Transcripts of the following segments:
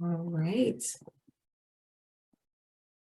All right.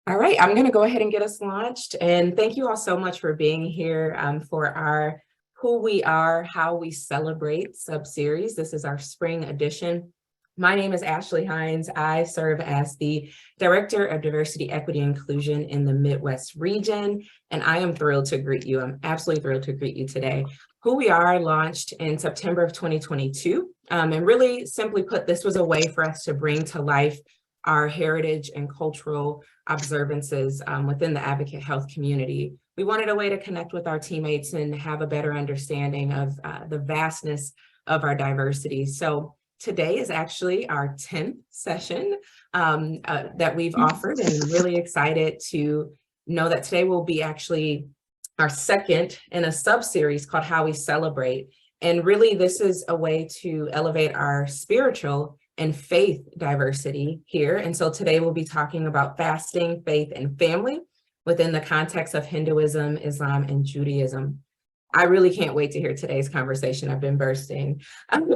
All right, I'm going to go ahead and get us launched. And thank you all so much for being here for our Who We Are, How We Celebrate sub-series. This is our spring edition. My name is Ashley Hines. I serve as the Director of Diversity, Equity, and Inclusion in the Midwest region, and I am thrilled to greet you. I'm absolutely thrilled to greet you today. Who We Are launched in September of 2022, and really simply put, this was a way for us to bring to life our heritage and cultural observances within the advocate health community. We wanted a way to connect with our teammates and have a better understanding of the vastness of our diversity. So today is actually our 10th session that we've offered, and I'm really excited to know that today will be actually our second in a sub-series called How We Celebrate. And really, this is a way to elevate our spiritual and faith diversity here. And so today we'll be talking about fasting, faith, and family within the context of Hinduism, Islam, and Judaism. I really can't wait to hear today's conversation. I've been bursting.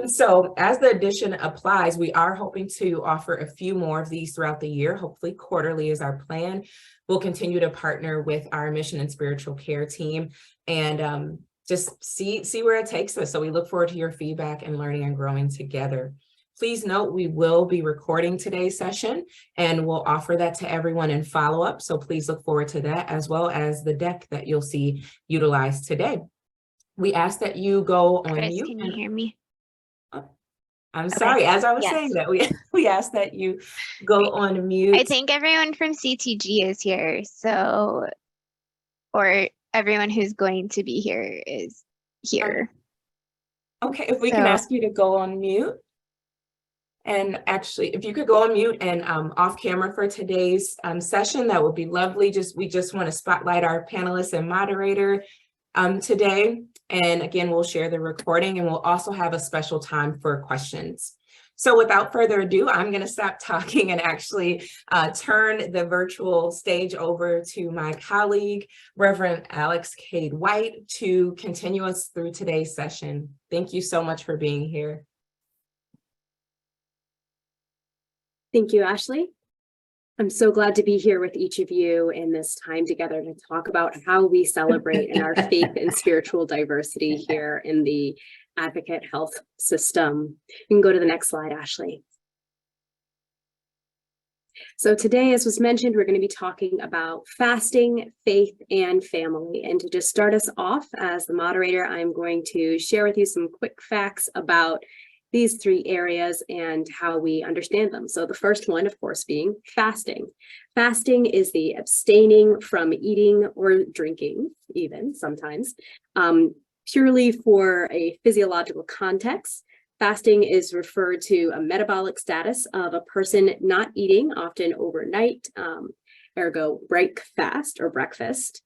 So as the edition applies, we are hoping to offer a few more of these throughout the year. Hopefully quarterly is our plan. We'll continue to partner with our mission and spiritual care team and just see where it takes us. So we look forward to your feedback and learning and growing together. Please note we will be recording today's session and we'll offer that to everyone in follow-up. So please look forward to that, as well as the deck that you'll see utilized today. We ask that you go on Chris, mute. can you hear me? I'm sorry, as I was saying that, we ask that you go on mute. I think everyone from CTG is here, so, or everyone who's going to be here is here. Okay, if we can ask you to go on mute. And actually, if you could go on mute and off camera for today's session, that would be lovely. We just want to spotlight our panelists and moderator today. And again, we'll share the recording and we'll also have a special time for questions. So without further ado, I'm going to stop talking and actually turn the virtual stage over to my colleague, Reverend Alex Cade White, to continue us through today's session. Thank you so much for being here. Thank you, Ashley. I'm so glad to be here with each of you in this time together to talk about how we celebrate in our faith and spiritual diversity here in the advocate health system. You can go to the next slide, Ashley. So today, as was mentioned, we're going to be talking about fasting, faith, and family. And to just start us off, as the moderator, I'm going to share with you some quick facts about these three areas and how we understand them. So the first one, of course, being fasting. Fasting is the abstaining from eating or drinking, even sometimes, purely for a physiological context. Fasting is referred to a metabolic status of a person not eating, often overnight, ergo break fast or breakfast.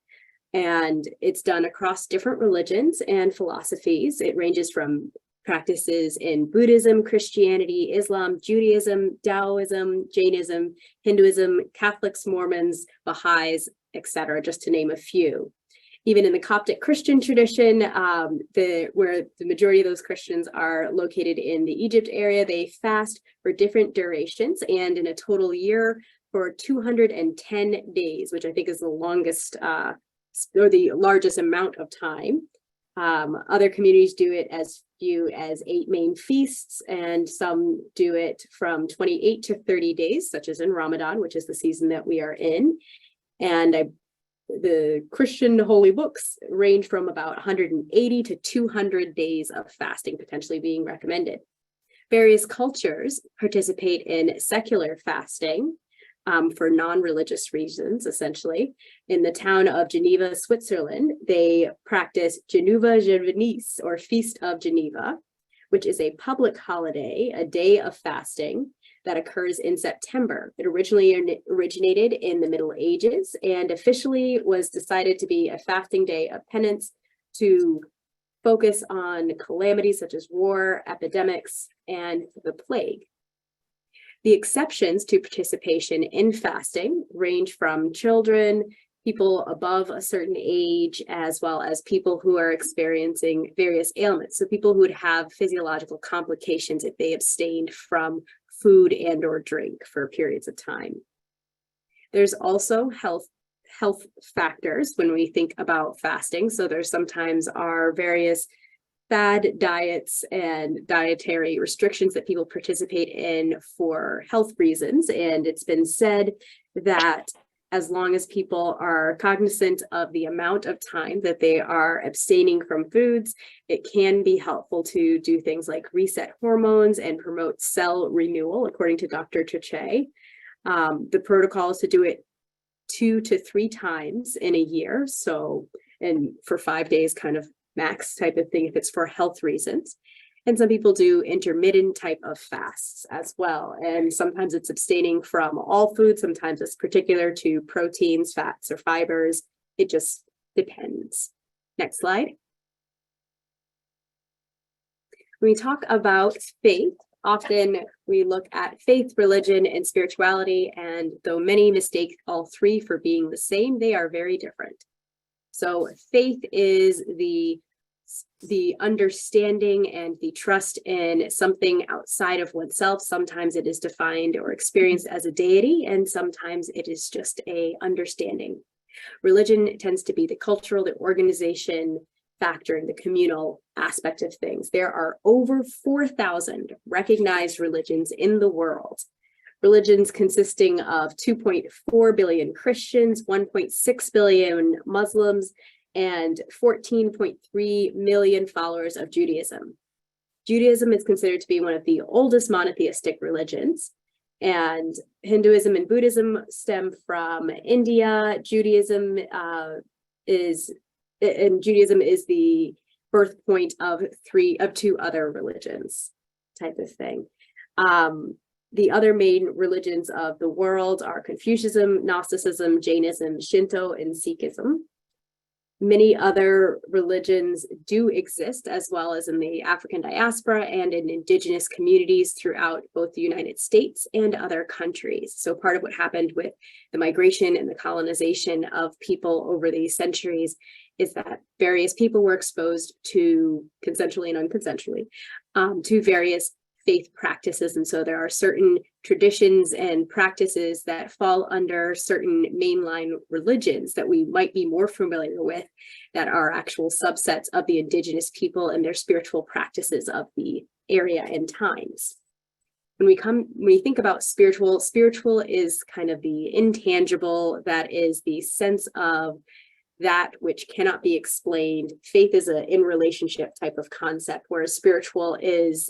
And it's done across different religions and philosophies. It ranges from practices in Buddhism, Christianity, Islam, Judaism, Taoism, Jainism, Hinduism, Catholics, Mormons, Baha'is, etc., just to name a few. Even in the Coptic Christian tradition, where the majority of those Christians are located in the Egypt area, they fast for different durations and in a total year for 210 days, which I think is the longest or the largest amount of time. Other communities do it as few as 8 main feasts, and some do it from 28 to 30 days, such as in Ramadan, which is the season that we are in. And the Christian holy books range from about 180 to 200 days of fasting potentially being recommended. Various cultures participate in secular fasting for non-religious reasons, essentially. In the town of Geneva, Switzerland, they practice Geneva Genevese, or Feast of Geneva, which is a public holiday, a day of fasting that occurs in September. It originally originated in the Middle Ages and officially was decided to be a fasting day of penance to focus on calamities such as war, epidemics, and the plague. The exceptions to participation in fasting range from children, people above a certain age, as well as people who are experiencing various ailments. So people who would have physiological complications if they abstained from food and or drink for periods of time. There's also health factors when we think about fasting. So there's sometimes are various fad diets and dietary restrictions that people participate in for health reasons. And it's been said that as long as people are cognizant of the amount of time that they are abstaining from foods, it can be helpful to do things like reset hormones and promote cell renewal, according to Dr. Chache. The protocol is to do it 2 to 3 times in a year. So, and for 5 days, kind of max type of thing if it's for health reasons. And some people do intermittent type of fasts as well. And sometimes it's abstaining from all food. Sometimes it's particular to proteins, fats, or fibers. It just depends. Next slide. When we talk about faith, often we look at faith, religion, and spirituality. And though many mistake all three for being the same, they are very different. So faith is the understanding and the trust in something outside of oneself. Sometimes it is defined or experienced as a deity, and sometimes it is just a understanding. Religion tends to be the cultural, the organization factor, and the communal aspect of things. There are over 4,000 recognized religions in the world. Religions consisting of 2.4 billion Christians, 1.6 billion Muslims, and 14.3 million followers of Judaism. Judaism is considered to be one of the oldest monotheistic religions, and Hinduism and Buddhism stem from India. Judaism is the birth point of 2 other religions, type of thing. The other main religions of the world are Confucianism, Gnosticism, Jainism, Shinto, and Sikhism. Many other religions do exist, as well as in the African diaspora and in indigenous communities throughout both the United States and other countries. So part of what happened with the migration and the colonization of people over these centuries is that various people were exposed to, consensually and unconsensually, to various faith practices. And so there are certain traditions and practices that fall under certain mainline religions that we might be more familiar with, that are actual subsets of the indigenous people and their spiritual practices of the area and times. When we think about spiritual is kind of the intangible, that is the sense of that which cannot be explained. Faith is a in relationship type of concept, whereas spiritual is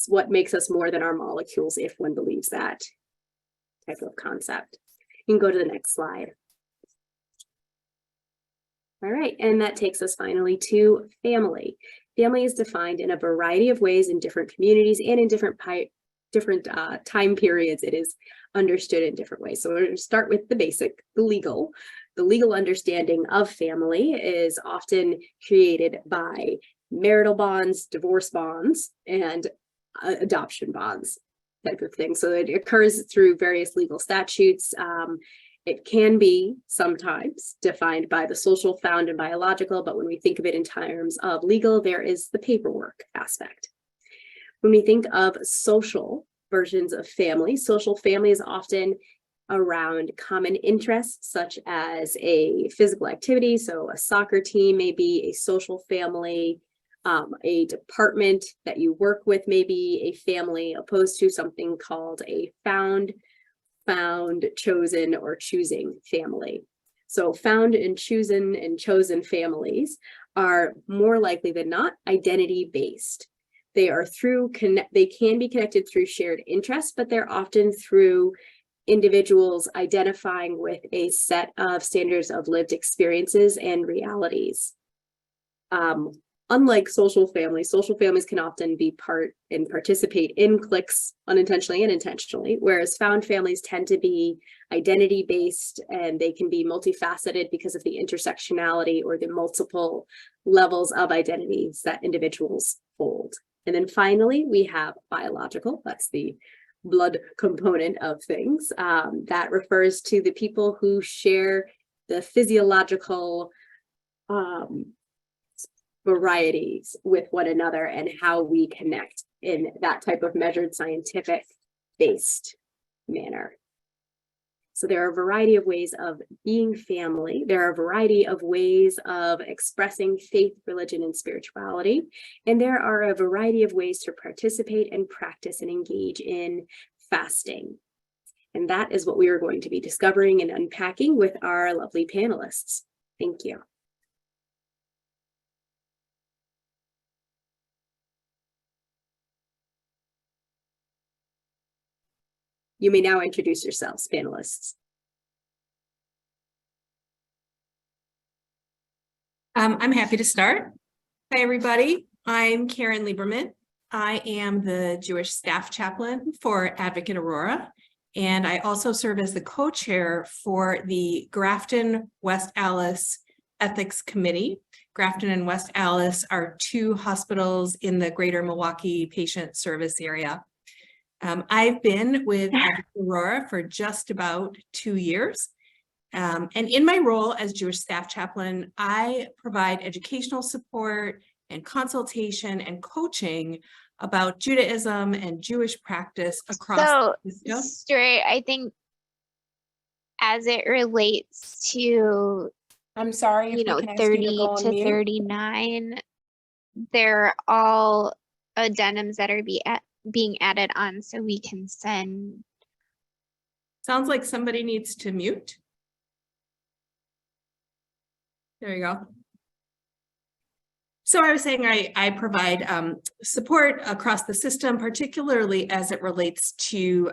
what makes us more than our molecules, if one believes that type of concept. You can go to the next slide. All right, and that takes us finally to family. Family is defined in a variety of ways in different communities and in different time periods. It is understood in different ways. So we're going to start with the basic, the legal. The legal understanding of family is often created by marital bonds, divorce bonds, and adoption bonds type of thing. So it occurs through various legal statutes. It can be sometimes defined by the social, found, and biological, but when we think of it in terms of legal, there is the paperwork aspect. When we think of social versions of family, social family is often around common interests, such as a physical activity. So a soccer team may be a social family. A department that you work with may be a family, opposed to something called a found, chosen, or choosing family. So found and chosen families are more likely than not identity-based. They can be connected through shared interests, but they're often through individuals identifying with a set of standards of lived experiences and realities. Unlike social families can often be part and participate in cliques unintentionally and intentionally, whereas found families tend to be identity-based, and they can be multifaceted because of the intersectionality or the multiple levels of identities that individuals hold. And then finally, we have biological. That's the blood component of things. That refers to the people who share the physiological varieties with one another and how we connect in that type of measured scientific based manner. So there are a variety of ways of being family. There are a variety of ways of expressing faith, religion, and spirituality. And there are a variety of ways to participate and practice and engage in fasting. And that is what we are going to be discovering and unpacking with our lovely panelists. Thank you. You may now introduce yourselves, panelists. I'm happy to start. Hi, everybody. I'm Karen Lieberman. I am the Jewish staff chaplain for Advocate Aurora, and I also serve as the co-chair for the Grafton West Allis Ethics Committee. Grafton and West Allis are two hospitals in the greater Milwaukee patient service area. I've been with Advocate Aurora for just about 2 years. And in my role as Jewish staff chaplain, I provide educational support and consultation and coaching about Judaism and Jewish practice across the system. Stuart, I think as it relates to, I'm sorry, if we can ask you 30 to go on to mute. 39, they're all addendums that are being added on so we can send. Sounds like somebody needs to mute. There you go. So I was saying I provide support across the system, particularly as it relates to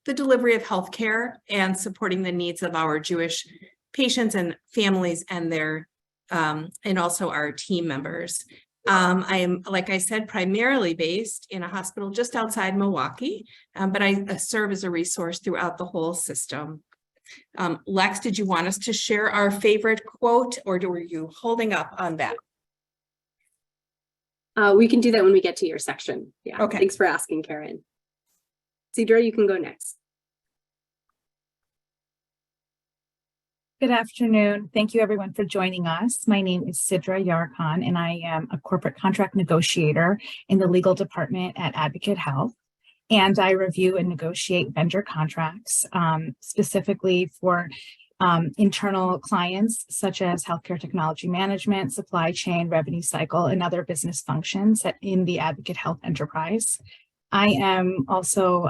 the delivery of healthcare and supporting the needs of our Jewish patients and families and their and also our team members. I am, like I said, primarily based in a hospital just outside Milwaukee, but I serve as a resource throughout the whole system. Lex, did you want us to share our favorite quote, or were you holding up on that? We can do that when we get to your section. Yeah. Okay. Thanks for asking, Karen. Cedra, you can go next. Good afternoon. Thank you everyone for joining us. My name is Sidra Yarkhan, and I am a corporate contract negotiator in the legal department at Advocate Health. And I review and negotiate vendor contracts, specifically for internal clients such as healthcare technology management, supply chain, revenue cycle, and other business functions in the Advocate Health enterprise. I am also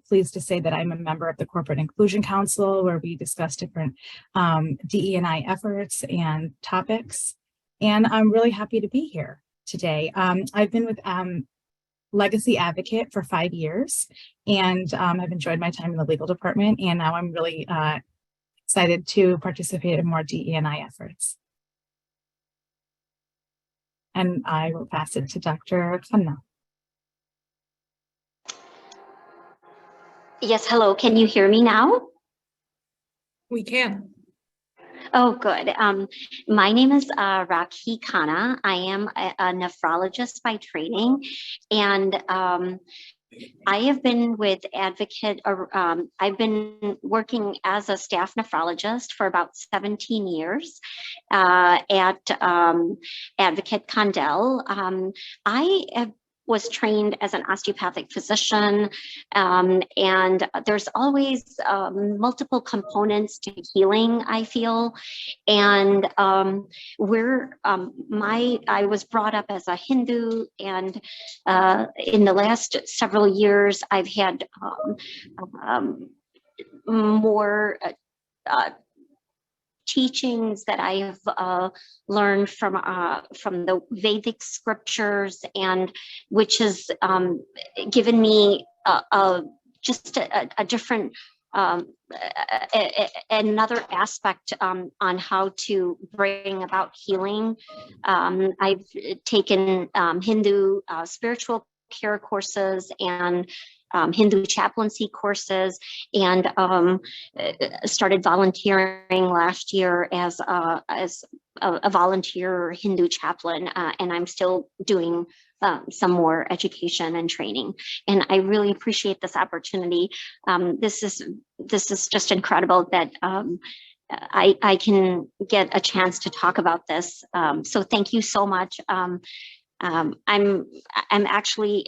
pleased to say that I'm a member of the Corporate Inclusion Council, where we discuss different DE&I efforts and topics. And I'm really happy to be here today. I've been with Legacy Advocate for 5 years, and I've enjoyed my time in the legal department. And now I'm really excited to participate in more DE&I efforts. And I will pass it to Dr. Khanna. Yes, hello. Can you hear me now? We can. Oh, good. My name is Rakhi Khanna. I am a nephrologist by training, and I have been with Advocate. I've been working as a staff nephrologist for about 17 years at Advocate Condell. I was trained as an osteopathic physician, and there's always multiple components to healing, I feel. And I was brought up as a Hindu, and in the last several years, I've had more teachings that I have learned from the Vedic scriptures, and which has given me just a different another aspect on how to bring about healing. I've taken Hindu spiritual care courses and Hindu chaplaincy courses, and started volunteering last year as a volunteer Hindu chaplain, and I'm still doing some more education and training. And I really appreciate this opportunity. This is just incredible that I can get a chance to talk about this. So thank you so much. I'm actually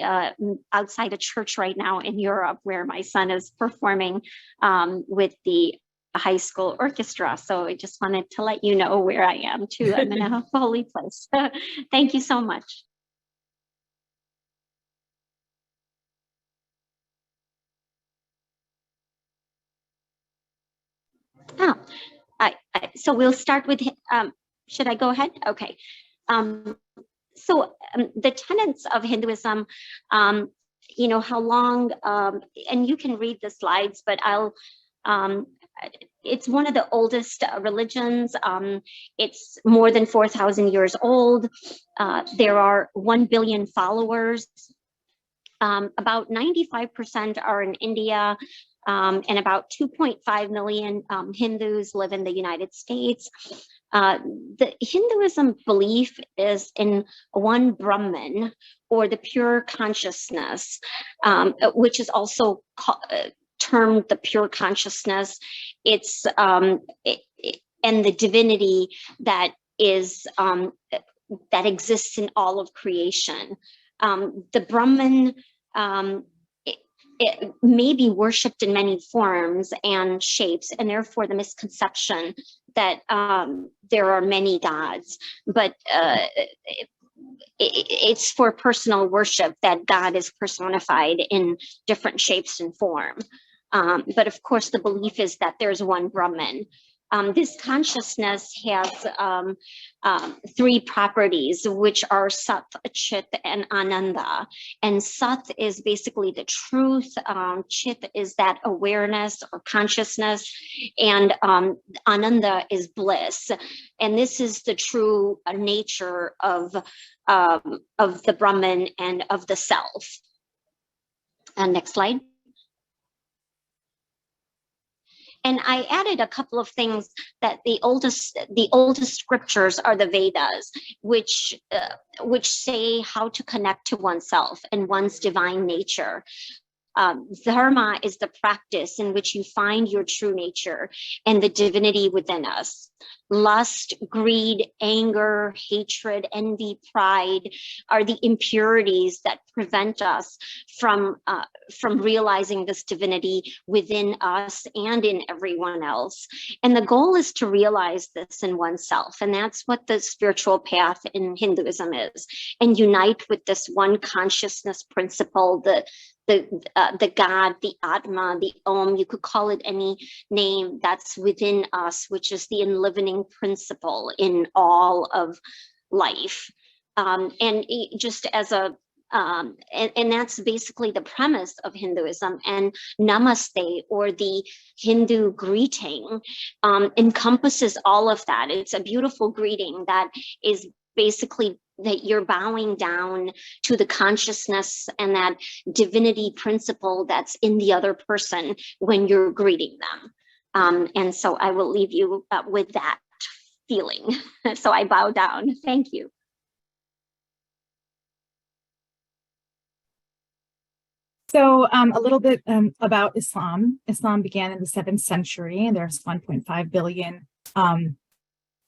outside a church right now in Europe where my son is performing with the high school orchestra. So I just wanted to let you know where I am too. I'm in a holy place. Thank you so much. Oh, so we'll start with, should I go ahead? Okay. The tenets of Hinduism, you know, how long, and you can read the slides, but it's one of the oldest religions. It's more than 4,000 years old. There are 1 billion followers. About 95% are in India, and about 2.5 million Hindus live in the United States. The Hinduism belief is in one Brahman, or the pure consciousness, which is also termed the pure consciousness. It's and the divinity that is that exists in all of creation. The Brahman it may be worshipped in many forms and shapes, and therefore the misconception that there are many gods, but it's for personal worship that God is personified in different shapes and form. But of course, the belief is that there's one Brahman. This consciousness has 3 properties, which are Sat, Chit, and Ananda. And Sat is basically the truth. Chit is that awareness or consciousness, and Ananda is bliss. And this is the true nature of the Brahman and of the self. Next slide. And I added a couple of things that the oldest scriptures are the Vedas, which say how to connect to oneself and one's divine nature. Dharma is the practice in which you find your true nature and the divinity within us. Lust, greed, anger, hatred, envy, pride are the impurities that prevent us from realizing this divinity within us and in everyone else. And the goal is to realize this in oneself. And that's what the spiritual path in Hinduism is. And unite with this one consciousness principle, the God, the Atma, the Om, you could call it any name that's within us, which is the enlivening principle in all of life. And just as a, and that's basically the premise of Hinduism. And Namaste, or the Hindu greeting, encompasses all of that. It's a beautiful greeting that is basically that you're bowing down to the consciousness and that divinity principle that's in the other person when you're greeting them. And so I will leave you with that feeling. So I bow down. Thank you. So a little bit about Islam. Islam began in the 7th century, and there's 1.5 billion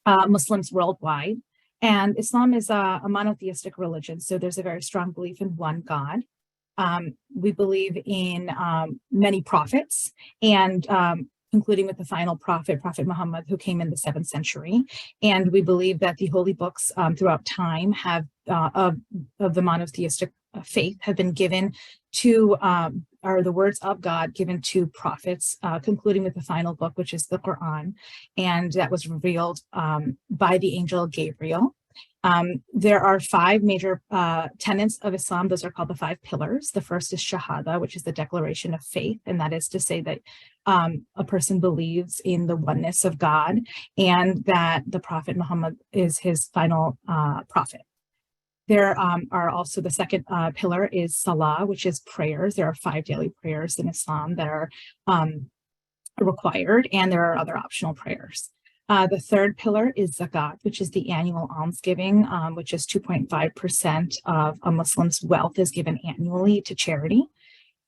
Muslims worldwide. And Islam is a monotheistic religion, so there's a very strong belief in one God. We believe in many prophets, and including with the final prophet, Prophet Muhammad, who came in the 7th century. And we believe that the holy books throughout time have of the monotheistic faith have been given to, are the words of God given to prophets, concluding with the final book, which is the Quran. And that was revealed by the angel Gabriel. There are 5 major tenets of Islam. Those are called the 5 pillars. The first is Shahada, which is the declaration of faith. And that is to say that a person believes in the oneness of God and that the Prophet Muhammad is his final prophet. There are also, the second pillar is Salah, which is prayers. There are 5 daily prayers in Islam that are required, and there are other optional prayers. The third pillar is Zakat, which is the annual almsgiving, which is 2.5% of a Muslim's wealth is given annually to charity.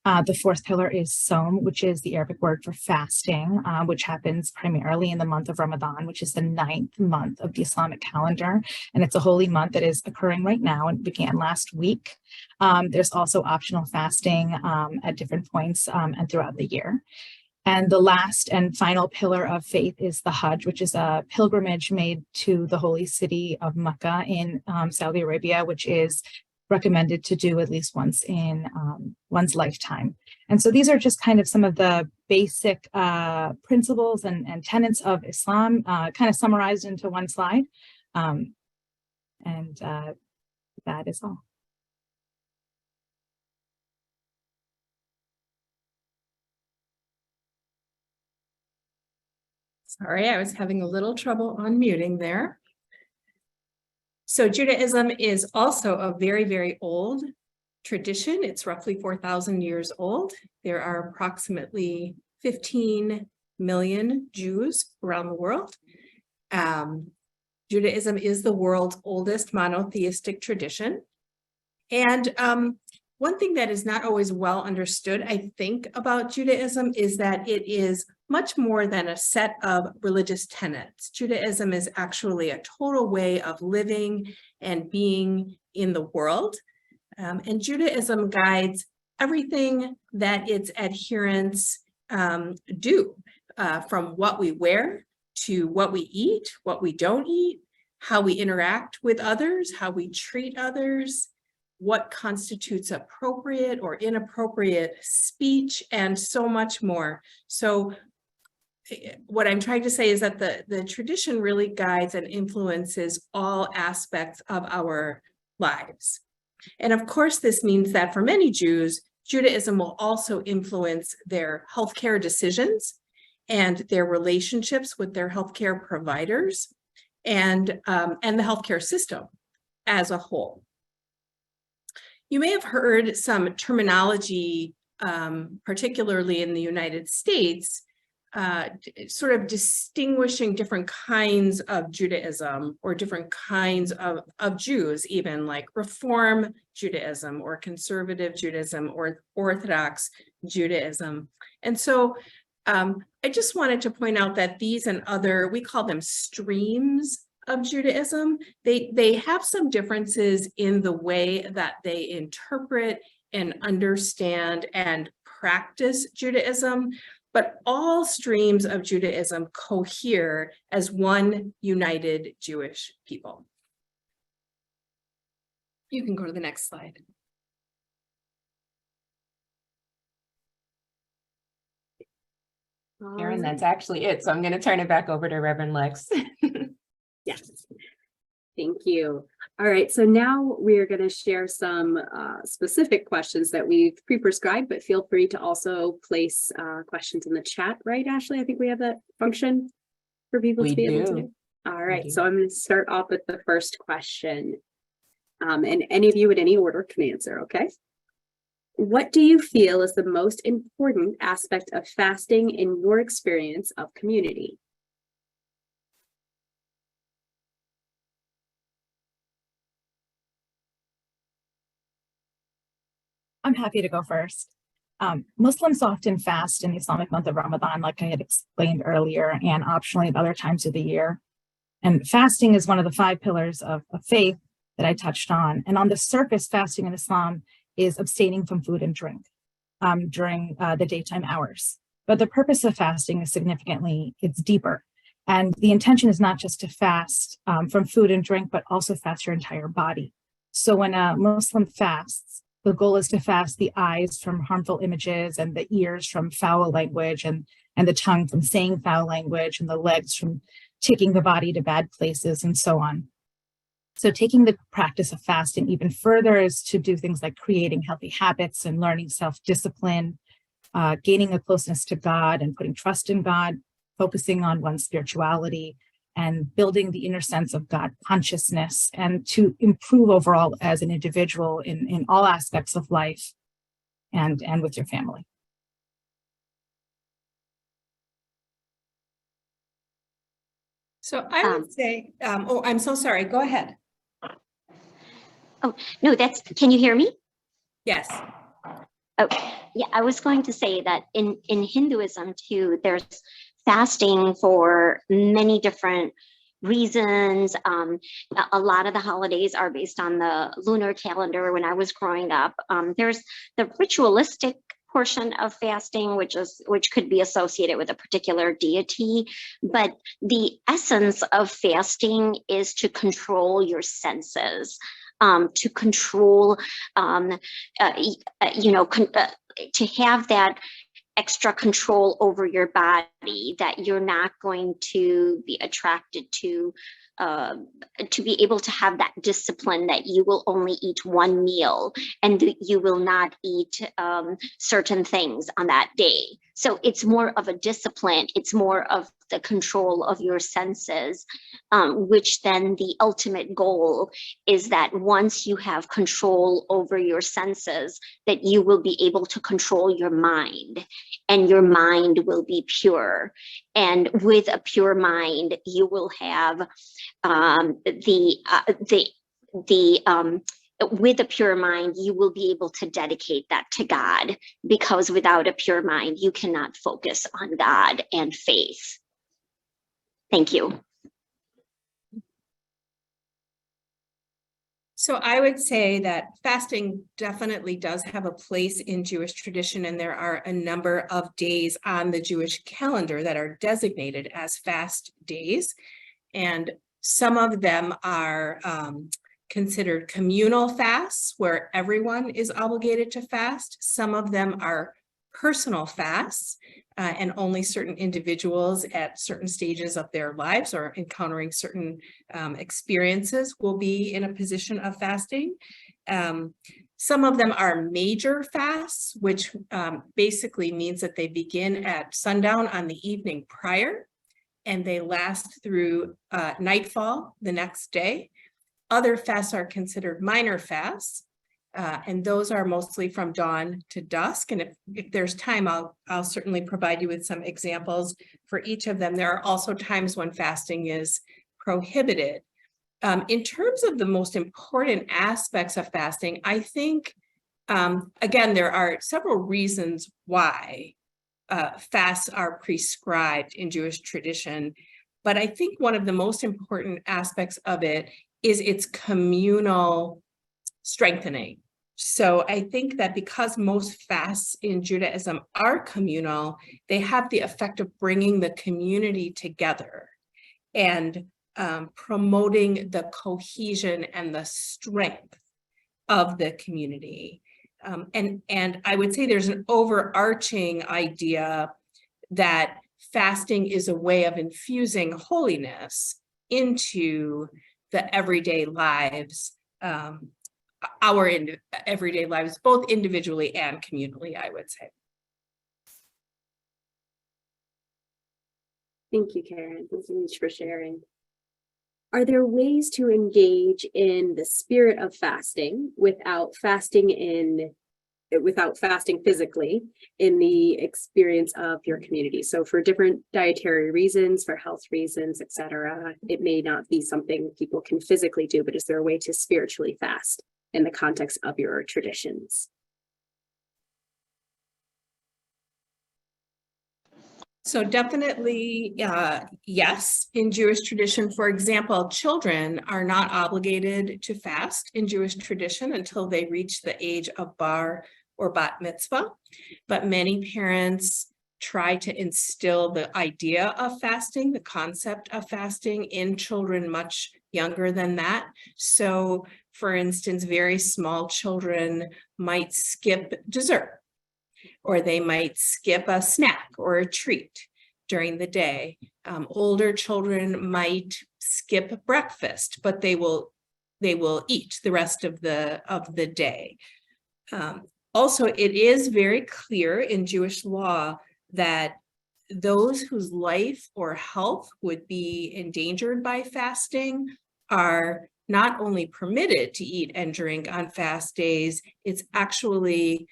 The fourth pillar is Som, which is the Arabic word for fasting, which happens primarily in the month of Ramadan, which is the 9th month of the Islamic calendar. And it's a holy month that is occurring right now and began last week. There's also optional fasting at different points and throughout the year. And the last and final pillar of faith is the Hajj, which is a pilgrimage made to the holy city of Mecca in Saudi Arabia, which is recommended to do at least once in one's lifetime. And so these are just kind of some of the basic principles and tenets of Islam, kind of summarized into one slide. That is all. Sorry, I was having a little trouble unmuting there. So Judaism is also a very, very old tradition. It's roughly 4,000 years old. There are approximately 15 million Jews around the world. Judaism is the world's oldest monotheistic tradition. And one thing that is not always well understood, I think, about Judaism is that it is much more than a set of religious tenets. Judaism is actually a total way of living and being in the world. And Judaism guides everything that its adherents do, from what we wear to what we eat, what we don't eat, how we interact with others, how we treat others, what constitutes appropriate or inappropriate speech, and so much more. So what I'm trying to say is that the tradition really guides and influences all aspects of our lives. And of course, this means that for many Jews, Judaism will also influence their healthcare decisions and their relationships with their healthcare providers and the healthcare system as a whole. You may have heard some terminology, particularly in the United States, sort of distinguishing different kinds of Judaism or different kinds of Jews, even like Reform Judaism or Conservative Judaism or Orthodox Judaism. And so I just wanted to point out that these and other, we call them streams of Judaism, they have some differences in the way that they interpret and understand and practice Judaism, but all streams of Judaism cohere as one united Jewish people. You can go to the next slide. Erin, that's actually it. So I'm going to turn it back over to Reverend Lex. Yes. Thank you. All right, so now we're going to share some specific questions that we've pre-prescribed, but feel free to also place questions in the chat, right, Ashley? I think we have that function for people to be able to do. All right, so I'm going to start off with the first question. And any of you in any order can answer, okay? What do you feel is the most important aspect of fasting in your experience of community? I'm happy to go first. Muslims often fast in the Islamic month of Ramadan, like I had explained earlier, and optionally at other times of the year. And fasting is one of the 5 pillars of faith that I touched on. And on the surface, fasting in Islam is abstaining from food and drink during the daytime hours. But the purpose of fasting is it's deeper. And the intention is not just to fast from food and drink, but also fast your entire body. So when a Muslim fasts, the goal is to fast the eyes from harmful images and the ears from foul language and the tongue from saying foul language and the legs from taking the body to bad places and so on. So taking the practice of fasting even further is to do things like creating healthy habits and learning self-discipline, gaining a closeness to God and putting trust in God, focusing on one's spirituality, and building the inner sense of God consciousness, and to improve overall as an individual in all aspects of life and with your family. So I would say, oh, I'm so sorry. Go ahead. Oh, no, can you hear me? Yes. Oh, yeah, I was going to say that in Hinduism too, there's fasting for many different reasons. A lot of the holidays are based on the lunar calendar. When I was growing up, there's the ritualistic portion of fasting, which could be associated with a particular deity, but the essence of fasting is to control your senses, to control, to have that extra control over your body, that you're not going to be attracted to be able to have that discipline that you will only eat one meal and you will not eat certain things on that day. So it's more of a discipline. It's more of the control of your senses, which then the ultimate goal is that once you have control over your senses, that you will be able to control your mind, and your mind will be pure. And with a pure mind, you will have with a pure mind, you will be able to dedicate that to God, because without a pure mind, you cannot focus on God and faith. Thank you. So I would say that fasting definitely does have a place in Jewish tradition, and there are a number of days on the Jewish calendar that are designated as fast days. And some of them are considered communal fasts, where everyone is obligated to fast. Some of them are personal fasts, and only certain individuals at certain stages of their lives or encountering certain experiences will be in a position of fasting. Some of them are major fasts, which basically means that they begin at sundown on the evening prior, and they last through nightfall the next day. Other fasts are considered minor fasts, and those are mostly from dawn to dusk. And if there's time, I'll certainly provide you with some examples for each of them. There are also times when fasting is prohibited. In terms of the most important aspects of fasting, I think, again, there are several reasons why fasts are prescribed in Jewish tradition. But I think one of the most important aspects of it is its communal strengthening. So I think that because most fasts in Judaism are communal, they have the effect of bringing the community together and promoting the cohesion and the strength of the community. And I would say there's an overarching idea that fasting is a way of infusing holiness into the everyday lives, our everyday lives, both individually and communally, I would say. Thank you, Karen. Thank you for sharing. Are there ways to engage in the spirit of fasting without fasting physically in the experience of your community? So for different dietary reasons, for health reasons, etc., it may not be something people can physically do, but is there a way to spiritually fast in the context of your traditions? So definitely, yes, in Jewish tradition, for example, children are not obligated to fast in Jewish tradition until they reach the age of bar or bat mitzvah. But many parents try to instill the idea of fasting, the concept of fasting in children much younger than that. So for instance, very small children might skip dessert, or they might skip a snack or a treat during the day. Older children might skip breakfast, but they will eat the rest of the day. Also, it is very clear in Jewish law that those whose life or health would be endangered by fasting are not only permitted to eat and drink on fast days, it's actually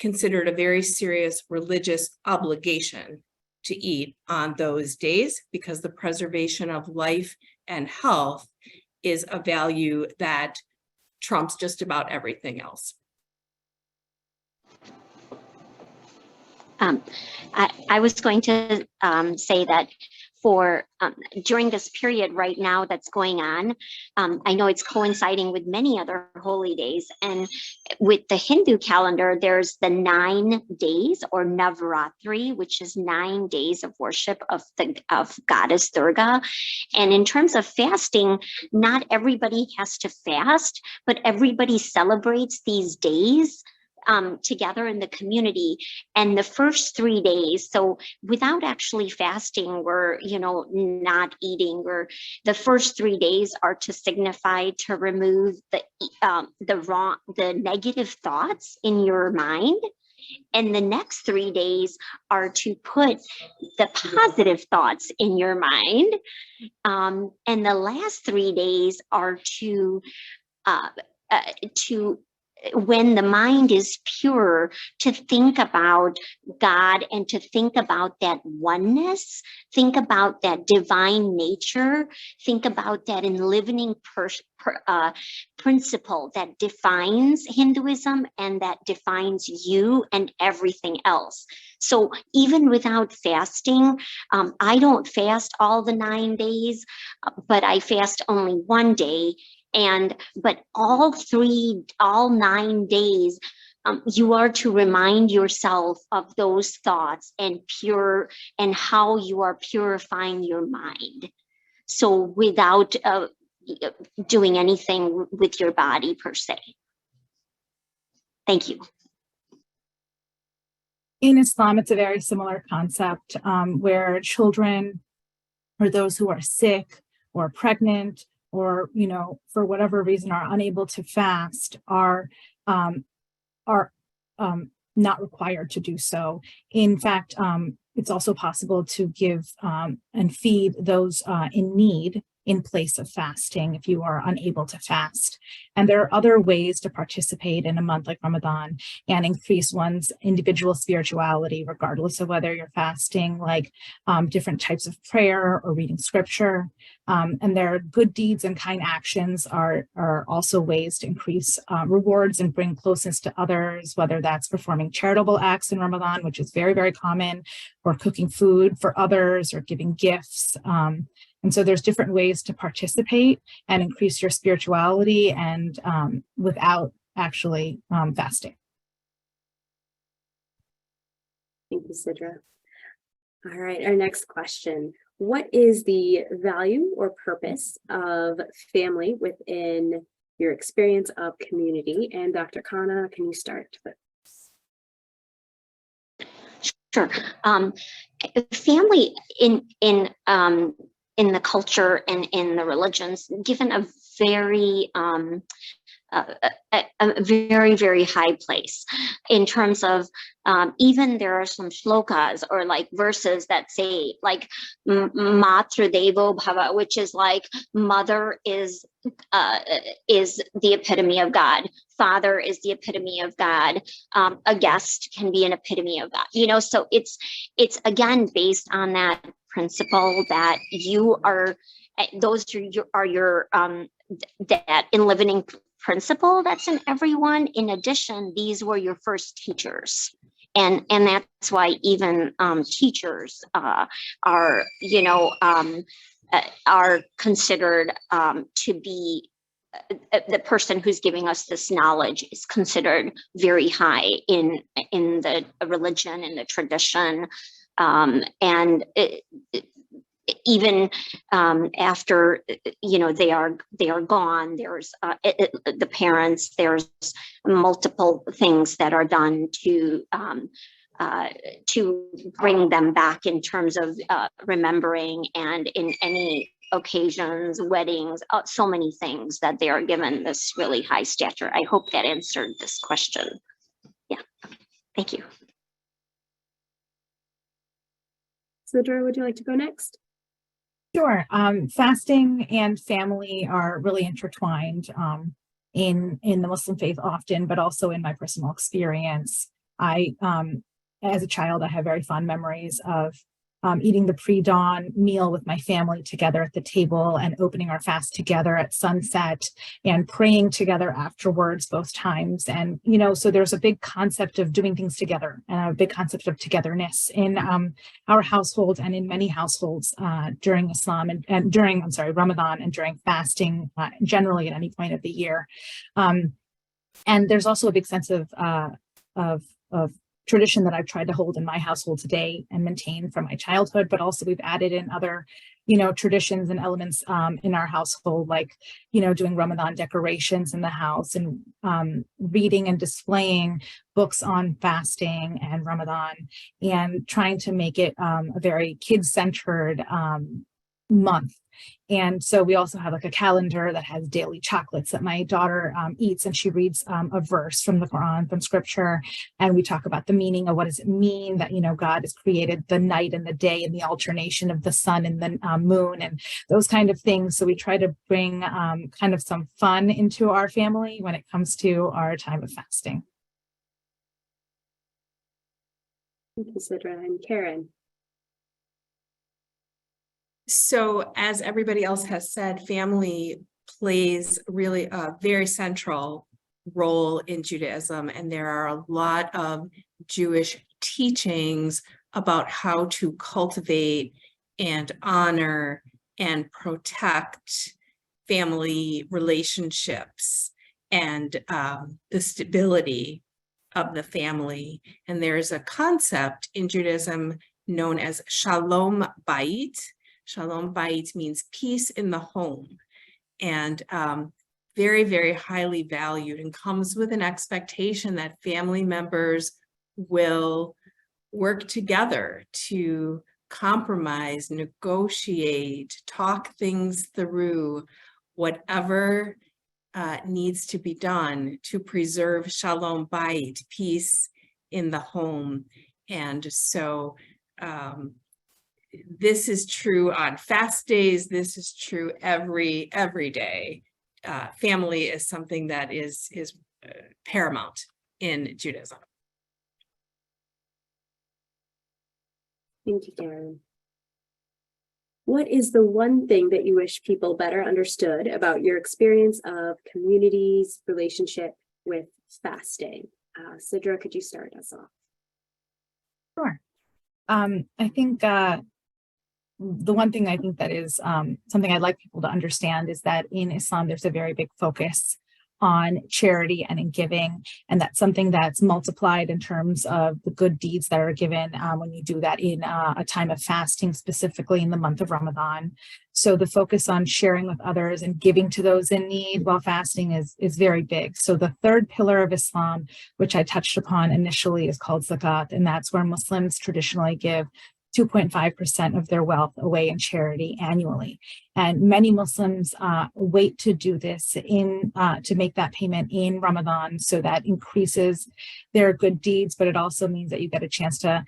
considered a very serious religious obligation to eat on those days, because the preservation of life and health is a value that trumps just about everything else. I was going to say that for during this period right now that's going on, I know it's coinciding with many other holy days, and with the Hindu calendar, there's the 9 days or Navratri, which is 9 days of worship of goddess Durga. And in terms of fasting, not everybody has to fast, but everybody celebrates these days together in the community. And the first 3 days, so without actually fasting, we're, not eating, or the first 3 days are to signify to remove the negative thoughts in your mind. And the next 3 days are to put the positive thoughts in your mind. And the last 3 days are to when the mind is pure, to think about God and to think about that oneness, think about that divine nature, think about that enlivening principle that defines Hinduism and that defines you and everything else. So even without fasting, I don't fast all the 9 days, but I fast only 1 day. But all 9 days, you are to remind yourself of those thoughts and how you are purifying your mind. So without doing anything with your body per se. Thank you. In Islam, it's a very similar concept where children or those who are sick or pregnant or, for whatever reason are unable to fast are not required to do so. In fact, it's also possible to give and feed those in need in place of fasting if you are unable to fast. And there are other ways to participate in a month like Ramadan and increase one's individual spirituality, regardless of whether you're fasting, like different types of prayer or reading scripture. And their good deeds and kind actions are also ways to increase rewards and bring closeness to others, whether that's performing charitable acts in Ramadan, which is very, very common, or cooking food for others or giving gifts. And so there's different ways to participate and increase your spirituality and without actually fasting. Thank you, Sidra. All right, our next question. What is the value or purpose of family within your experience of community? And Dr. Khanna, can you start? Sure. Family in the culture and in the religions, given a very very, very high place in terms of even there are some shlokas or like verses that say like Matra Devo Bhava, which is like mother is the epitome of God. Father is the epitome of God. A guest can be an epitome of God. So it's again based on that principle that you are, those are your that enlivening principle that's in everyone. In addition, these were your first teachers. And that's why even teachers are considered to be the person who's giving us this knowledge is considered very high in the religion and the tradition. And even after they are gone, there's the parents, there's multiple things that are done to bring them back in terms of remembering, and in any occasions, weddings, so many things that they are given this really high stature. I hope that answered this question. Yeah, thank you. Sidra, would you like to go next? Sure. Fasting and family are really intertwined in the Muslim faith often, but also in my personal experience. As a child, I have very fond memories of eating the pre-dawn meal with my family together at the table and opening our fast together at sunset and praying together afterwards both times. And, you know, so there's a big concept of doing things together and a big concept of togetherness in our household and in many households during Islam and during, I'm sorry, Ramadan and during fasting generally at any point of the year. And there's also a big sense of tradition that I've tried to hold in my household today and maintain from my childhood, but also we've added in other, you know, traditions and elements in our household, like, you know, doing Ramadan decorations in the house and reading and displaying books on fasting and Ramadan and trying to make it a very kid-centered month. And so we also have like a calendar that has daily chocolates that my daughter eats, and she reads a verse from the Quran, from scripture. And we talk about the meaning of what does it mean that, you know, God has created the night and the day and the alternation of the sun and the moon and those kind of things. So we try to bring kind of some fun into our family when it comes to our time of fasting. Thank you, Sidra. And Karen. So as everybody else has said, family plays really a very central role in Judaism. And there are a lot of Jewish teachings about how to cultivate and honor and protect family relationships and the stability of the family. And there's a concept in Judaism known as Shalom Bayit. Shalom Bayit means peace in the home, and very, very highly valued, and comes with an expectation that family members will work together to compromise, negotiate, talk things through, whatever needs to be done to preserve Shalom Bayit, peace in the home. And so this is true on fast days. This is true every day. Family is something that is paramount in Judaism. Thank you, Karen. What is the one thing that you wish people better understood about your experience of community's relationship with fasting? Sidra, could you start us off? Sure. I think the one thing I think that is something I'd like people to understand is that in Islam, there's a very big focus on charity and in giving, and that's something that's multiplied in terms of the good deeds that are given when you do that in a time of fasting, specifically in the month of Ramadan. So the focus on sharing with others and giving to those in need while fasting is very big. So the third pillar of Islam, which I touched upon initially, is called zakat, and that's where Muslims traditionally give 2.5% of their wealth away in charity annually. And many Muslims wait to do this to make that payment in Ramadan. So that increases their good deeds, but it also means that you get a chance to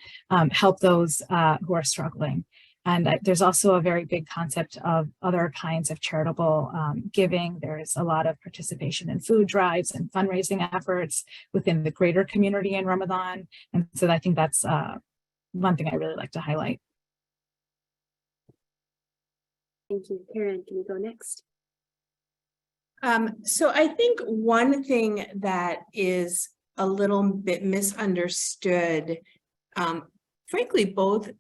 help those who are struggling. And there's also a very big concept of other kinds of charitable giving. There's a lot of participation in food drives and fundraising efforts within the greater community in Ramadan. And so I think that's one thing I really like to highlight. Thank you. Karen, can you go next? So I think one thing that is a little bit misunderstood, frankly, both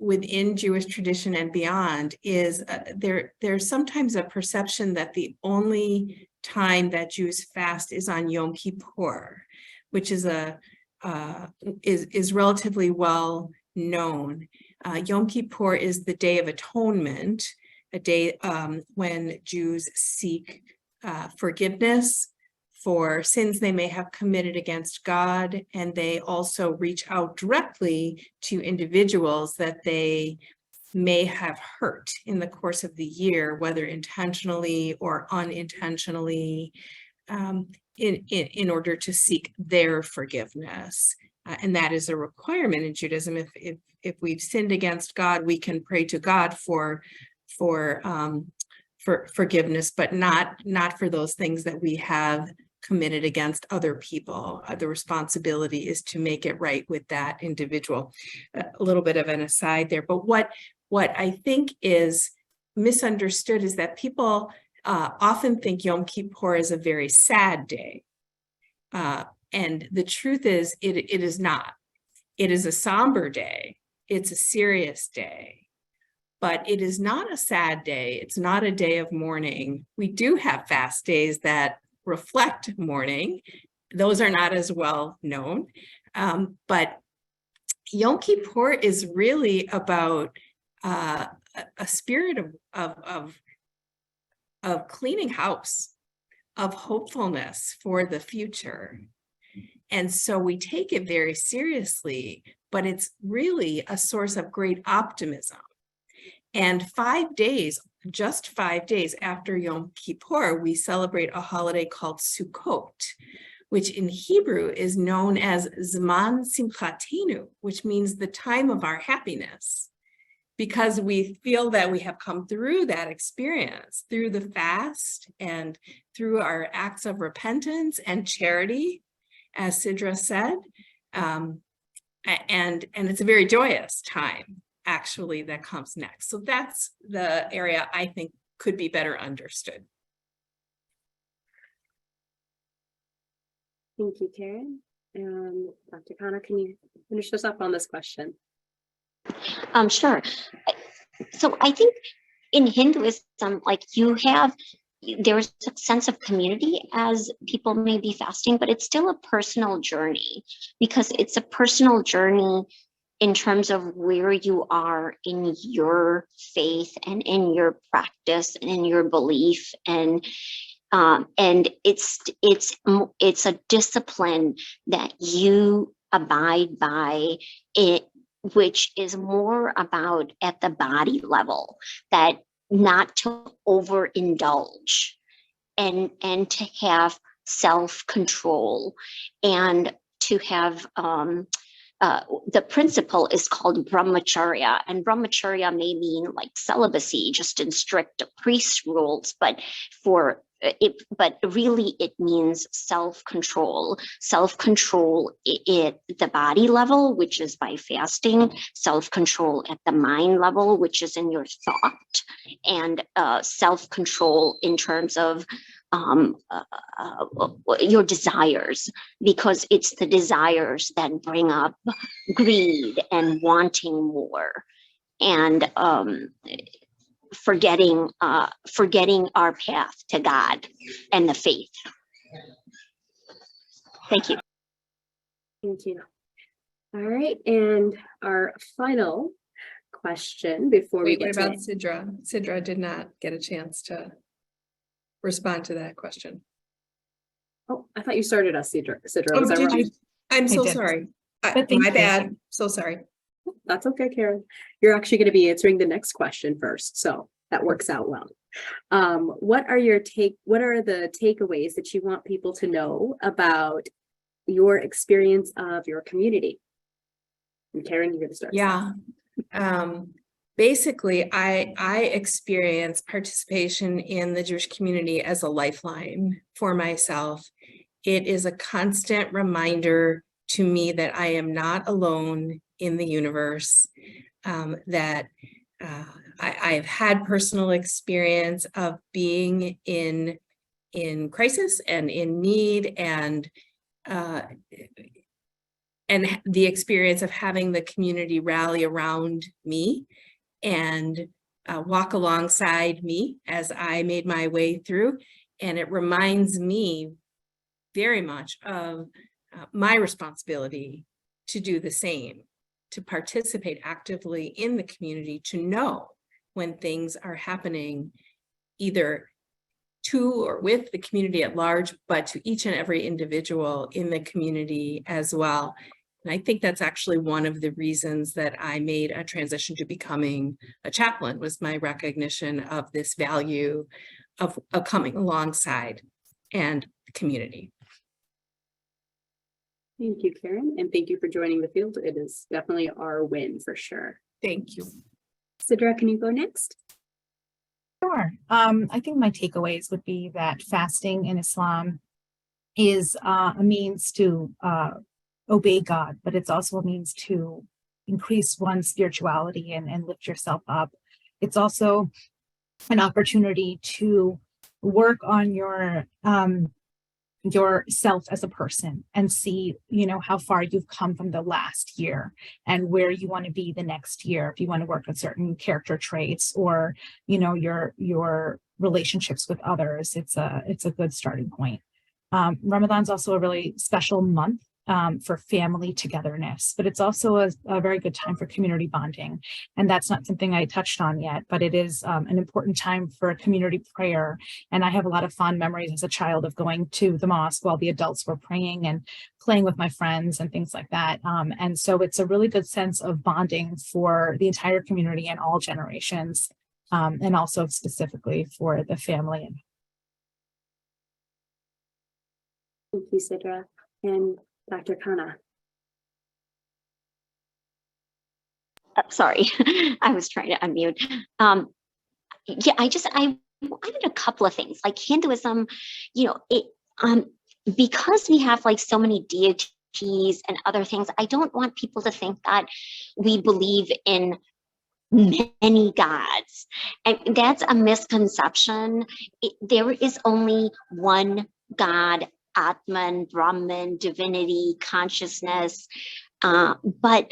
within Jewish tradition and beyond, is there's sometimes a perception that the only time that Jews fast is on Yom Kippur, which is is relatively well known. Yom Kippur is the Day of Atonement, a day when Jews seek forgiveness for sins they may have committed against God, and they also reach out directly to individuals that they may have hurt in the course of the year, whether intentionally or unintentionally, in order to seek their forgiveness. And that is a requirement in Judaism. If we've sinned against God, we can pray to God for forgiveness, but not for those things that we have committed against other people. The responsibility is to make it right with that individual. A little bit of an aside there, but what I think is misunderstood is that people often think Yom Kippur is a very sad day. And the truth is, it is not. It is a somber day. It's a serious day. But it is not a sad day. It's not a day of mourning. We do have fast days that reflect mourning. Those are not as well known. But Yom Kippur is really about a spirit of cleaning house, of hopefulness for the future. And so we take it very seriously, but it's really a source of great optimism. And 5 days, just 5 days after Yom Kippur, we celebrate a holiday called Sukkot, which in Hebrew is known as Zman Simchatenu, which means the time of our happiness, because we feel that we have come through that experience, through the fast and through our acts of repentance and charity, as Sidra said, and it's a very joyous time, actually, that comes next. So that's the area I think could be better understood. Thank you, Karen. Dr. Khanna, can you finish us up on this question? Sure. So I think in Hinduism, like there's a sense of community as people may be fasting, but it's still a personal journey, because it's a personal journey in terms of where you are in your faith and in your practice and in your belief, and it's a discipline that you abide by, it, which is more about at the body level, that not to overindulge and to have self-control, and to have the principle is called brahmacharya, and brahmacharya may mean like celibacy, just in strict priest rules, but really it means self-control at the body level, which is by fasting, self-control at the mind level, which is in your thought, and self-control in terms of your desires, because it's the desires that bring up greed and wanting more, and forgetting our path to God and the faith. Thank you. Thank you. All right, and our final question before we Wait, get what to about Sidra? Sidra did not get a chance to respond to that question. Oh, I thought you started us, Sidra. Oh, Was that did wrong? you? I'm so did. sorry. But thank My you. bad. So sorry. That's okay, Karen. You're actually going to be answering the next question first, so that works out well. What are the takeaways that you want people to know about your experience of your community? And Karen, you're going to start. Yeah. Basically, I experience participation in the Jewish community as a lifeline for myself. It is a constant reminder to me that I am not alone in the universe, that I've had personal experience of being in crisis and in need, and the experience of having the community rally around me and walk alongside me as I made my way through. And it reminds me very much of my responsibility to do the same, to participate actively in the community, to know when things are happening either to or with the community at large, but to each and every individual in the community as well. And I think that's actually one of the reasons that I made a transition to becoming a chaplain, was my recognition of this value of coming alongside and the community. Thank you, Karen, and thank you for joining the field. It is definitely our win for sure. Thank you. Sidra, can you go next? Sure. I think my takeaways would be that fasting in Islam is a means to obey God, but it's also a means to increase one's spirituality and lift yourself up. It's also an opportunity to work on yourself as a person and see, how far you've come from the last year and where you want to be the next year. If you want to work with certain character traits or, your relationships with others, it's a good starting point. Ramadan's also a really special month for family togetherness, but it's also a very good time for community bonding. And that's not something I touched on yet, but it is an important time for community prayer. And I have a lot of fond memories as a child of going to the mosque while the adults were praying and playing with my friends and things like that. And so it's a really good sense of bonding for the entire community and all generations, and also specifically for the family. Thank you, Sidra. And Dr. Khanna. Sorry, I was trying to unmute. Yeah, I wanted a couple of things like Hinduism, because we have like so many deities and other things, I don't want people to think that we believe in many gods. And that's a misconception. There is only one God, Atman, Brahman, divinity, consciousness, but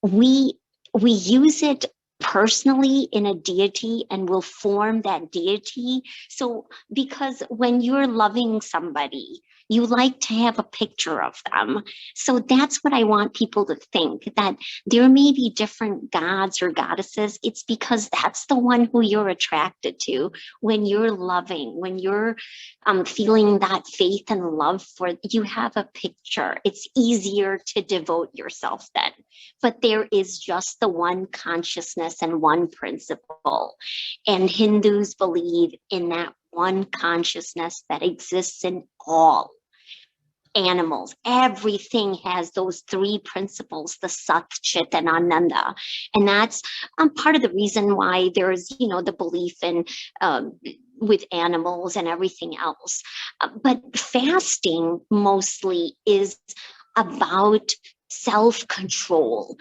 we use it personally in a deity and will form that deity. So because when you're loving somebody, you like to have a picture of them. So that's what I want people to think, that there may be different gods or goddesses. It's because that's the one who you're attracted to when you're loving, when you're feeling that faith and love for, you have a picture. It's easier to devote yourself then. But there is just the one consciousness and one principle. And Hindus believe in that one consciousness that exists in all animals. Everything has those three principles, the Sat, Chit, and Ananda. And that's part of the reason why there's, the belief in with animals and everything else. But fasting mostly is about self-control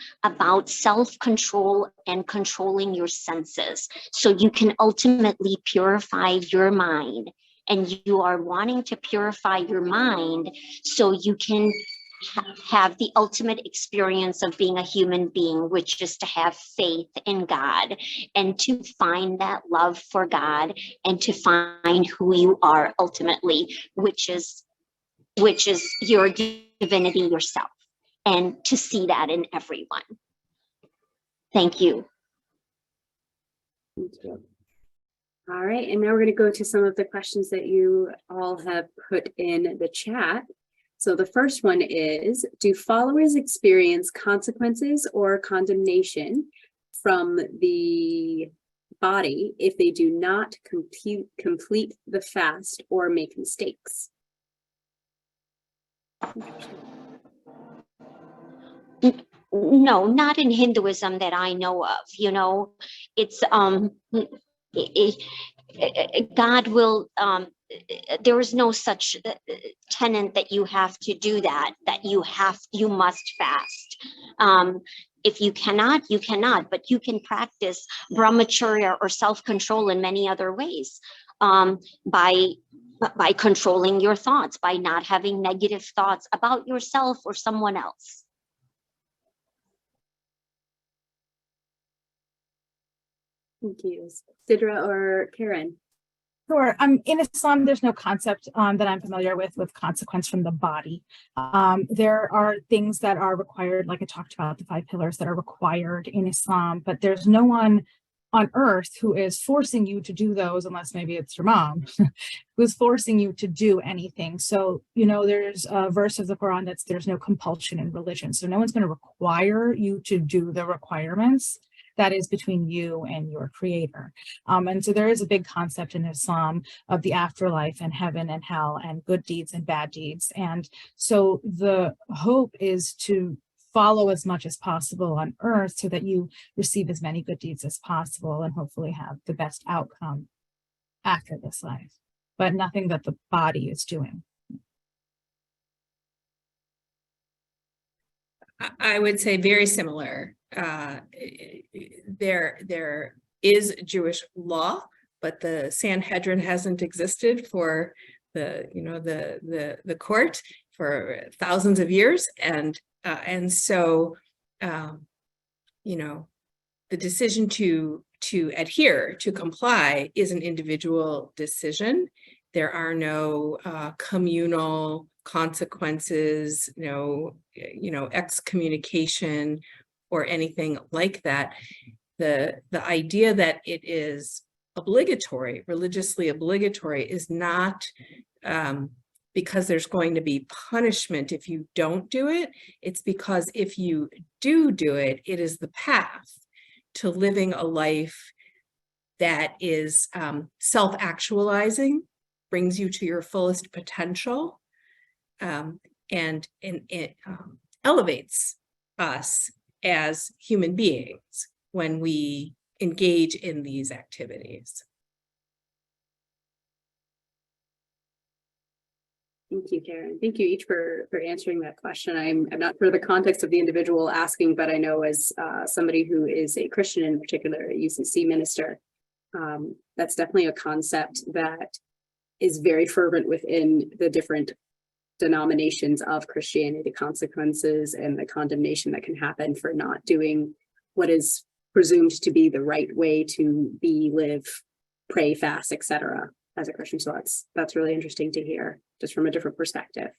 and controlling your senses. So you can ultimately purify your mind, and you are wanting to purify your mind so you can have the ultimate experience of being a human being, which is to have faith in God and to find that love for God and to find who you are ultimately, which is your divinity yourself, and to see that in everyone. Thank you. Thank you. All right, and now we're going to go to some of the questions that you all have put in the chat. So the first one is, do followers experience consequences or condemnation from the body if they do not complete the fast or make mistakes? No, not in Hinduism that I know of. It's God will, there is no such tenet that you have to do that you must fast. If you cannot, you cannot, but you can practice brahmacharya or self-control in many other ways, by controlling your thoughts, by not having negative thoughts about yourself or someone else. Thank you. Sidra or Karen? Sure. In Islam, there's no concept that I'm familiar with consequence from the body. There are things that are required, like I talked about, the 5 pillars that are required in Islam, but there's no one on earth who is forcing you to do those, unless maybe it's your mom, who's forcing you to do anything. So, there's a verse of the Quran that's there's no compulsion in religion. So no one's going to require you to do the requirements. That is between you and your creator. And so there is a big concept in Islam of the afterlife and heaven and hell and good deeds and bad deeds. And so the hope is to follow as much as possible on earth so that you receive as many good deeds as possible and hopefully have the best outcome after this life, but nothing that the body is doing. I would say very similar. There is Jewish law, but the Sanhedrin hasn't existed for the court for thousands of years, and so the decision to adhere, to comply, is an individual decision. There are no communal consequences, no excommunication or anything like that. The idea that it is obligatory, religiously obligatory, is not because there's going to be punishment if you don't do it. It's because if you do it, it is the path to living a life that is self-actualizing, brings you to your fullest potential, and it elevates us as human beings when we engage in these activities. Thank you, Karen. Thank you each for answering that question. I'm not sure the context of the individual asking, but I know as somebody who is a Christian, in particular, a UCC minister, that's definitely a concept that is very fervent within the different denominations of Christianity, the consequences and the condemnation that can happen for not doing what is presumed to be the right way to be, live, pray, fast, etc. as a Christian. So that's really interesting to hear, just from a different perspective.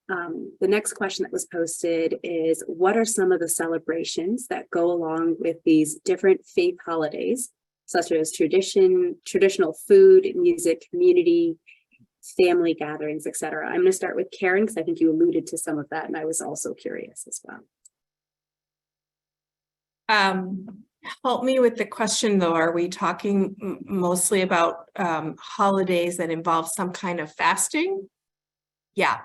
The next question that was posted is, what are some of the celebrations that go along with these different faith holidays, such as traditional food, music, community, family gatherings, etc.? I'm going to start with Karen, because I think you alluded to some of that, and I was also curious as well. Help me with the question, though. Are we talking mostly about holidays that involve some kind of fasting? Yeah.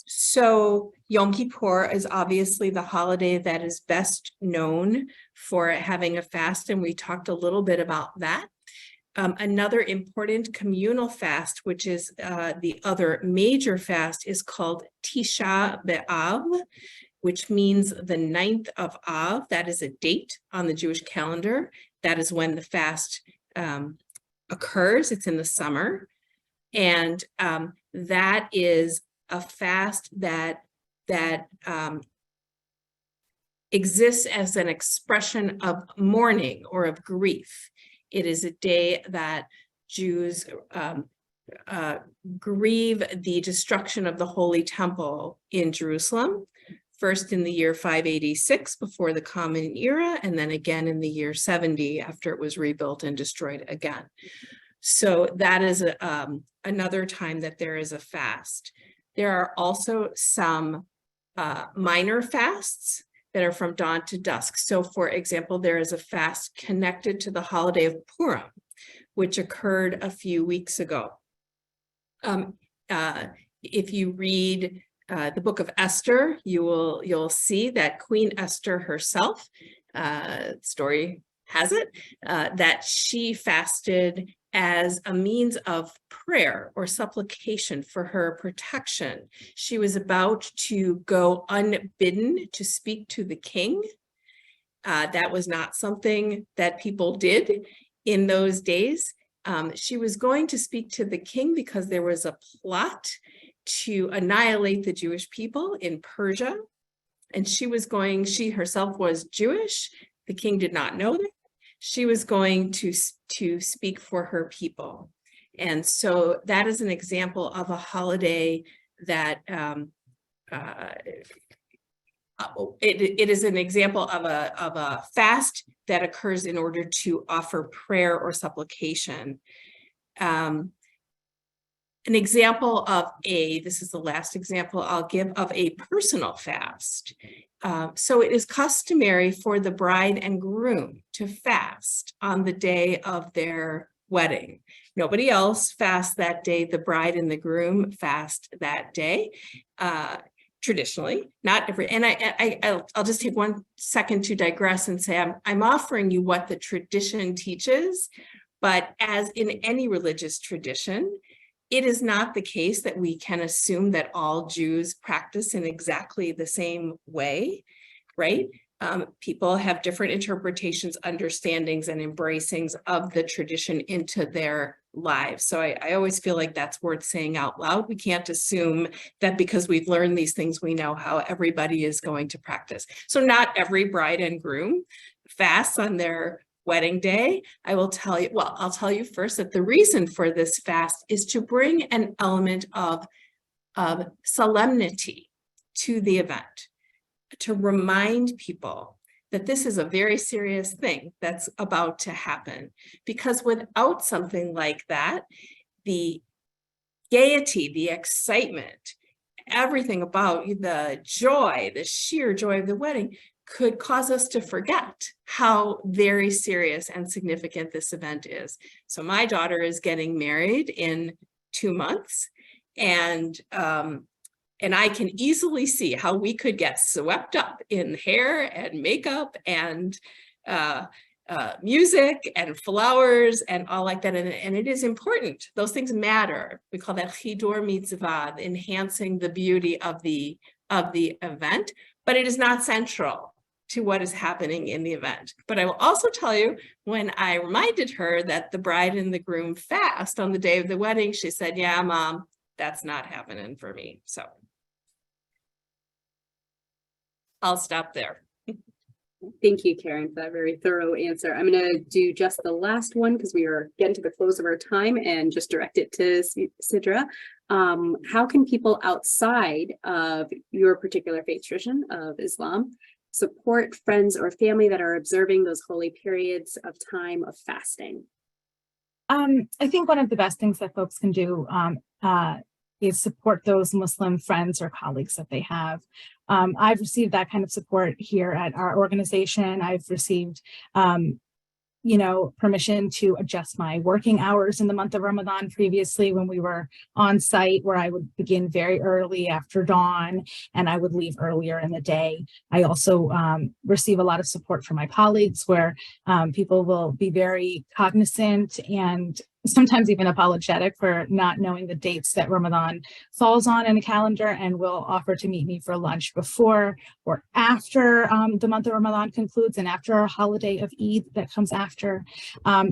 So Yom Kippur is obviously the holiday that is best known for having a fast, and we talked a little bit about that. Another important communal fast, which is the other major fast, is called Tisha B'Av, which means the 9th of Av. That is a date on the Jewish calendar. That is when the fast occurs. It's in the summer. And that is a fast that exists as an expression of mourning or of grief. It is a day that Jews grieve the destruction of the Holy Temple in Jerusalem, first in the year 586 before the Common Era, and then again in the year 70 after it was rebuilt and destroyed again. So that is another time that there is a fast. There are also some minor fasts that are from dawn to dusk. So for example, there is a fast connected to the holiday of Purim, which occurred a few weeks ago. If you read the book of Esther, you'll see that Queen Esther herself, story has it, that she fasted as a means of prayer or supplication for her protection. She was about to go unbidden to speak to the king. That was not something that people did in those days. She was going to speak to the king because there was a plot to annihilate the Jewish people in Persia. And she herself was Jewish. The king did not know that. She was going to speak for her people. And so that is an example of a holiday that it is an example of a fast that occurs in order to offer prayer or supplication. An example of this is the last example I'll give of a personal fast. So it is customary for the bride and groom to fast on the day of their wedding. Nobody else fasts that day. The bride and the groom fast that day. Traditionally, not every, and I'll just take 1 second to digress and say I'm offering you what the tradition teaches, but as in any religious tradition, it is not the case that we can assume that all Jews practice in exactly the same way. right? People have different interpretations, understandings, and embracings of the tradition into their lives. So I always feel like that's worth saying out loud. We can't assume that because we've learned these things, we know how everybody is going to practice. So not every bride and groom fasts on their wedding day. I will tell you, well, I'll tell you first that the reason for this fast is to bring an element of solemnity to the event, to remind people that this is a very serious thing that's about to happen. Because without something like that, the gaiety, the excitement, everything about the joy, the sheer joy of the wedding could cause us to forget how very serious and significant this event is. So my daughter is getting married in 2 months, and I can easily see how we could get swept up in hair and makeup and music and flowers and all like that. And it is important. Those things matter. We call that chidur mitzvah, enhancing the beauty of the event, but it is not central to what is happening in the event. But I will also tell you, when I reminded her that the bride and the groom fast on the day of the wedding, she said, yeah, Mom, that's not happening for me. So I'll stop there. Thank you, Karen, for that very thorough answer. I'm going to do just the last one because we are getting to the close of our time, and just direct it to Sidra. How can people outside of your particular faith tradition of Islam support friends or family that are observing those holy periods of time of fasting? I think one of the best things that folks can do is support those Muslim friends or colleagues that they have. I've received that kind of support here at our organization. I've received, permission to adjust my working hours in the month of Ramadan previously when we were on site, where I would begin very early after dawn and I would leave earlier in the day. I also receive a lot of support from my colleagues, where people will be very cognizant and sometimes even apologetic for not knowing the dates that Ramadan falls on in a calendar, and will offer to meet me for lunch before or after the month of Ramadan concludes, and after our holiday of Eid that comes after.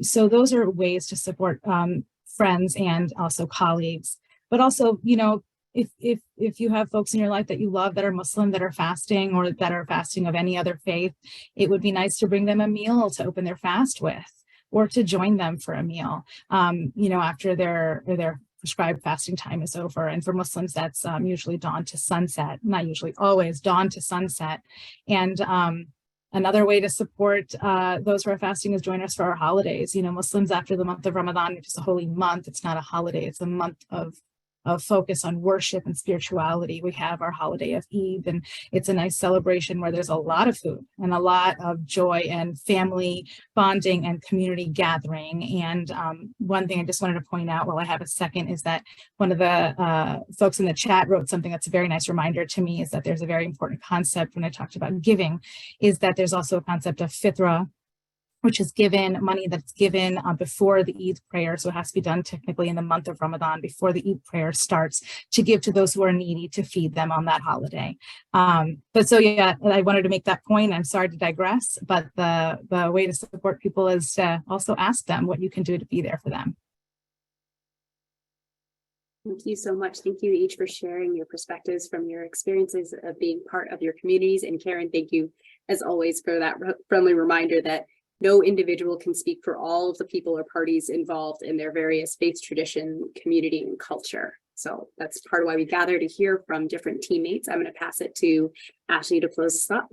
So those are ways to support friends and also colleagues. But also, if you have folks in your life that you love that are Muslim, that are fasting, or that are fasting of any other faith, it would be nice to bring them a meal to open their fast with, or to join them for a meal, after their prescribed fasting time is over. And for Muslims, that's usually dawn to sunset, not usually, always dawn to sunset. And another way to support those who are fasting is join us for our holidays. Muslims, after the month of Ramadan, which is a holy month, it's not a holiday, it's a month of focus on worship and spirituality. We have our holiday of Eid, and it's a nice celebration where there's a lot of food and a lot of joy and family bonding and community gathering. And one thing I just wanted to point out while I have a second is that one of the folks in the chat wrote something that's a very nice reminder to me, is that there's a very important concept when I talked about giving, is that there's also a concept of fitra, which is money that's given before the Eid prayer. So it has to be done technically in the month of Ramadan before the Eid prayer starts, to give to those who are needy, to feed them on that holiday. I wanted to make that point. I'm sorry to digress, but the way to support people is to also ask them what you can do to be there for them. Thank you so much. Thank you each for sharing your perspectives from your experiences of being part of your communities. And Karen, thank you as always for that friendly reminder that no individual can speak for all of the people or parties involved in their various faith, tradition, community, and culture. So that's part of why we gather, to hear from different teammates. I'm going to pass it to Ashley to close this up.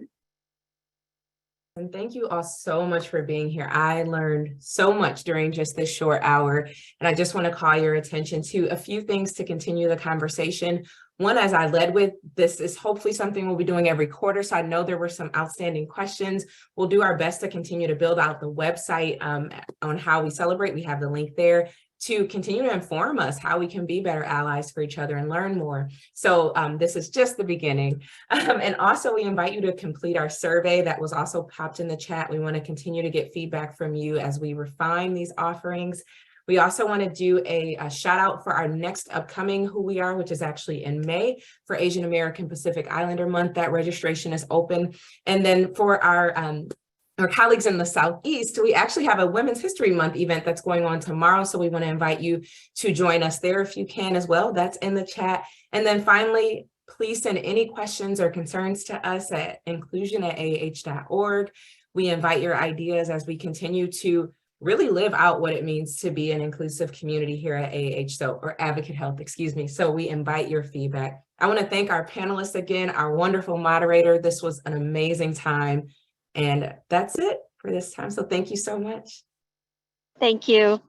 And thank you all so much for being here. I learned so much during just this short hour, and I just want to call your attention to a few things to continue the conversation. One, as I led with, this is hopefully something we'll be doing every quarter. So I know there were some outstanding questions. We'll do our best to continue to build out the website on how we celebrate. We have the link there to continue to inform us how we can be better allies for each other and learn more. So this is just the beginning. And also, we invite you to complete our survey that was also popped in the chat. We want to continue to get feedback from you as we refine these offerings. We also want to do a shout out for our next upcoming Who We Are, which is actually in May for Asian American Pacific Islander Month. That registration is open. And then for our colleagues in the Southeast, we actually have a Women's History Month event that's going on tomorrow. So we want to invite you to join us there if you can as well. That's in the chat. And then finally, please send any questions or concerns to us at inclusion@aah.org. We invite your ideas as we continue to really live out what it means to be an inclusive community here at AAH, or Advocate Health, excuse me. So we invite your feedback. I want to thank our panelists again, our wonderful moderator. This was an amazing time. And that's it for this time. So thank you so much. Thank you.